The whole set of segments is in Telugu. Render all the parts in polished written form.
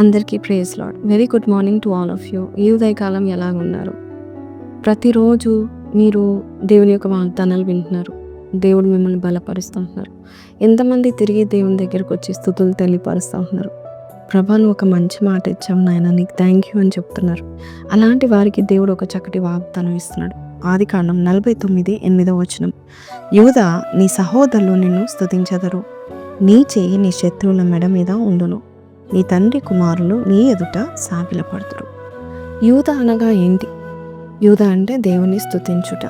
అందరికీ praise lord. Very good morning to all of you. ఈ ఉదయకాలం ఎలాగున్నారు? ప్రతిరోజు మీరు దేవుని యొక్క వాగ్దానాలు వింటున్నారు. దేవుడు మిమ్మల్ని బలపరుస్తూ ఉంటున్నారు. ఎంతమంది తిరిగి దేవుని దగ్గరకు వచ్చి స్తుతులు తెలియపరుస్తూ ఉంటున్నారు. ప్రభా, నువ్వు ఒక మంచి మాట ఇచ్చావు నాయన, నీకు థ్యాంక్ యూ అని చెప్తున్నారు. అలాంటి వారికి దేవుడు ఒక చక్కటి వాగ్దానం ఇస్తున్నాడు. ఆదికాండం 49:8 యూదా, నీ సహోదరులు నిన్ను స్తుతించెదరు. నీ చేయి నీ శత్రువుల మెడ మీద ఉండును. నీ తండ్రి కుమారులు నీ ఎదుట సాగిలపడుతురు. యూదా అనగా ఏంటి? యూదా అంటే దేవుని స్తుతించుట.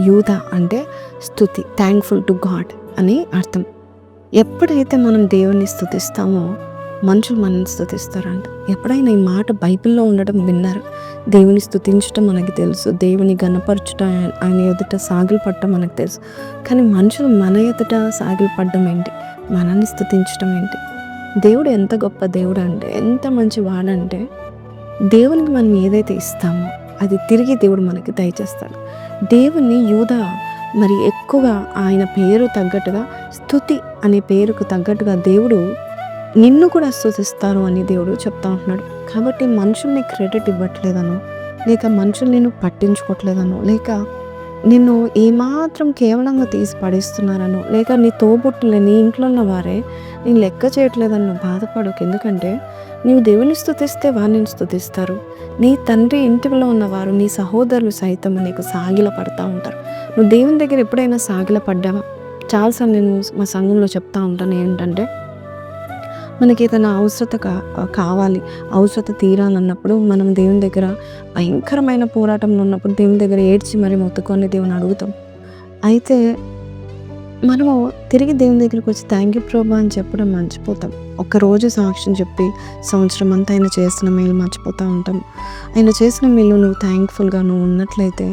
యూదా అంటే స్తుతి, థ్యాంక్ఫుల్ టు గాడ్ అని అర్థం. ఎప్పుడైతే మనం దేవుని స్తుతిస్తామో మనుషులు మనల్ని స్తుతిస్తారంట. ఎప్పుడైనా ఈ మాట బైబిల్లో ఉండడం విన్నారు? దేవుని స్తుతించటం మనకి తెలుసు, దేవుని గణపరచుట, ఆయన ఎదుట సాగిలపడటం మనకు తెలుసు. కానీ మనుషులు మన ఎదుట సాగిలపడడం ఏంటి? మనల్ని స్తుతించడం ఏంటి? దేవుడు ఎంత గొప్ప దేవుడు అంటే, ఎంత మంచి వాడంటే, దేవునికి మనం ఏదైతే ఇస్తామో అది తిరిగి దేవుడు మనకి దయచేస్తాడు. దేవుని యూదా మరి ఎక్కువగా ఆయన పేరు తగ్గట్టుగా, స్తుతి అనే పేరుకు తగ్గట్టుగా దేవుడు నిన్ను కూడా స్తుతిస్తారు అని దేవుడు చెప్తా ఉంటున్నాడు. కాబట్టి మనుషుల్ని క్రెడిట్ ఇవ్వట్లేదనో, లేక మనుషులు నిన్ను పట్టించుకోవట్లేదనో, లేక నిన్ను ఏమాత్రం కేవలంగా తీసి పడేస్తున్నారనో, లేక నీ తోబుట్టులే, నీ ఇంట్లో ఉన్న వారే నేను లెక్క చేయట్లేదని నువ్వు బాధపడకు. ఎందుకంటే నీవు దేవుని స్తుతిస్తే వారిని స్తుతిస్తారు. నీ తండ్రి ఇంటిలో ఉన్నవారు, నీ సహోదరులు సైతం నీకు సాగిల పడతా ఉంటారు. నువ్వు దేవుని దగ్గర ఎప్పుడైనా సాగిల పడ్డావా? చాలాసార్లు నేను మా సంఘంలో చెప్తా ఉంటాను ఏంటంటే, మనకి ఏదైనా అవసరత కావాలి, అవసరత తీరాలన్నప్పుడు మనం దేవుని దగ్గర భయంకరమైన పోరాటంలో ఉన్నప్పుడు దేవుని దగ్గర ఏడ్చి మరి మొత్తుకొని దేవుని అడుగుతాం. అయితే మనము తిరిగి దేవుని దగ్గరికి వచ్చి థ్యాంక్ యూ ప్రభా అని చెప్పడం మర్చిపోతాం. ఒక్కరోజు సాక్ష్యం చెప్పి సంవత్సరం అంతా ఆయన చేసిన మేలు మర్చిపోతూ ఉంటాం. ఆయన చేసిన మేలు నువ్వు థ్యాంక్ఫుల్గా నువ్వు ఉన్నట్లయితే,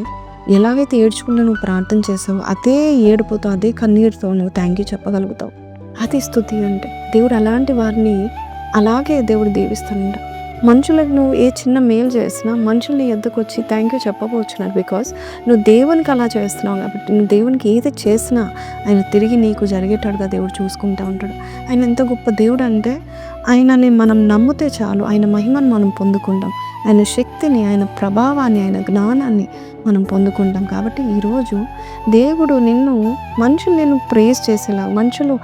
ఎలాగైతే ఏడ్చుకుంటూ నువ్వు ప్రార్థన చేసావో అదే ఏడుపుతో, అదే కన్నీరుతో నువ్వు థ్యాంక్ యూ చెప్పగలుగుతావు. అది స్తుతి అంటే. దేవుడు అలాంటి వారిని అలాగే దేవుడు దీవిస్తాడంట. మనుషులకు నువ్వు ఏ చిన్న మేలు చేసినా మనుషులు నీ ఎద్దకు వచ్చి థ్యాంక్ యూ చెప్పబోతున్నారు. బికాస్ నువ్వు దేవునికి అలా చేస్తున్నావు కాబట్టి. నువ్వు దేవునికి ఏది చేసినా ఆయన తిరిగి నీకు జరిగేటట్టుగా దేవుడు చూసుకుంటూ ఉంటాడు. ఆయన ఎంత గొప్ప దేవుడు అంటే, ఆయనని మనం నమ్మితే చాలు ఆయన మహిమను మనం పొందుకుంటాం. ఆయన శక్తిని, ఆయన ప్రభావాన్ని, ఆయన జ్ఞానాన్ని మనం పొందుకుంటాం. కాబట్టి ఈరోజు దేవుడు మనుషులు నిన్ను ప్రేజ్ చేసేలా, మనుషులు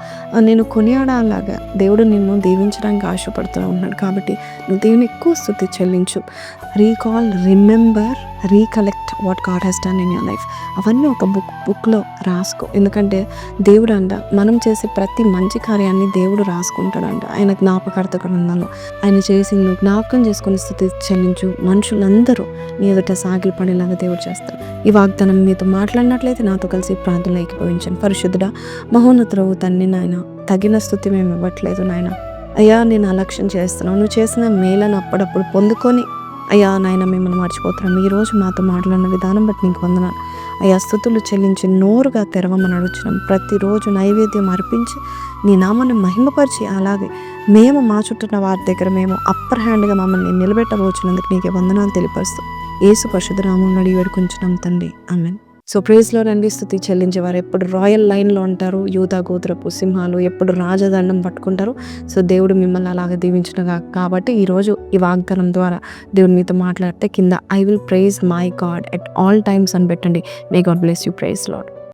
నేను కొనియాడలాగా దేవుడు నిన్ను దీవించడానికి ఆశపడుతూ ఉన్నాడు. కాబట్టి నువ్వు దేవుని ఎక్కువ స్తుతి చెల్లించు. Recall, remember, recollect what God has done in your life. అవన్నీ ఒక బుక్లో రాసుకో. ఎందుకంటే దేవుడు అంట మనం చేసే ప్రతి మంచి కార్యాన్ని దేవుడు రాసుకుంటాడంట. ఆయన జ్ఞాపకార్థ గ్రంథంలో ఆయన చేసి నువ్వు జ్ఞాపకం చేసుకుని స్థుతి చెల్లించు. మనుషులందరూ నీ ఎదుట సాగిలి పడేలాగా దేవుడు చేస్తారు. ఈ వాగ్దానం మీతో మాట్లాడినట్లయితే నాతో కలిసి ప్రార్థనలో ఏకీభవించండి. పరిశుద్ధుడా, మహోన్నతుడవు తండ్రి, నాయన తగిన స్థుతి మేము ఇవ్వట్లేదు నాయన. అయ్యా, నేను అలక్ష్యం చేస్తున్నాను. నువ్వు చేసిన మేలను అప్పుడప్పుడు పొందుకొని అయ్యా నాయన మిమ్మల్ని మర్చిపోతున్నాం. ఈరోజు మాతో మాట్లాడిన విధానం బట్టి నీకు వందనాలు అయ్యా. స్తుతులు చెల్లించి నోరుగా తెరవమని అడుగుతున్నాం. ప్రతిరోజు నైవేద్యం అర్పించి నీ నామాన్ని మహిమపరిచి, అలాగే మేము మా చుట్టూ వారి దగ్గర మేము అప్పర్ హ్యాండ్గా మమ్మల్ని నిలబెట్టబోచున్నందుకు నీకే వందనాలు తెలియపరుస్తూ యేసు పరిశుద్ధ నామములో అడిగి వేడుకుంటున్నాం తండ్రి, ఆమేన్. సో ప్రైజ్లో రండి. స్తుతి చెల్లించేవారు ఎప్పుడు రాయల్ లైన్లో ఉంటారు. యూదా గోత్రపు సింహాలు ఎప్పుడు రాజదండం పట్టుకుంటారు. సో దేవుడు మిమ్మల్ని అలాగే దీవించిన కాబట్టి ఈరోజు ఈ వాగ్దానం ద్వారా దేవుడు మీతో మాట్లాడితే కింద I will praise my God at all times అని పెట్టండి. May God bless you. Praise lord.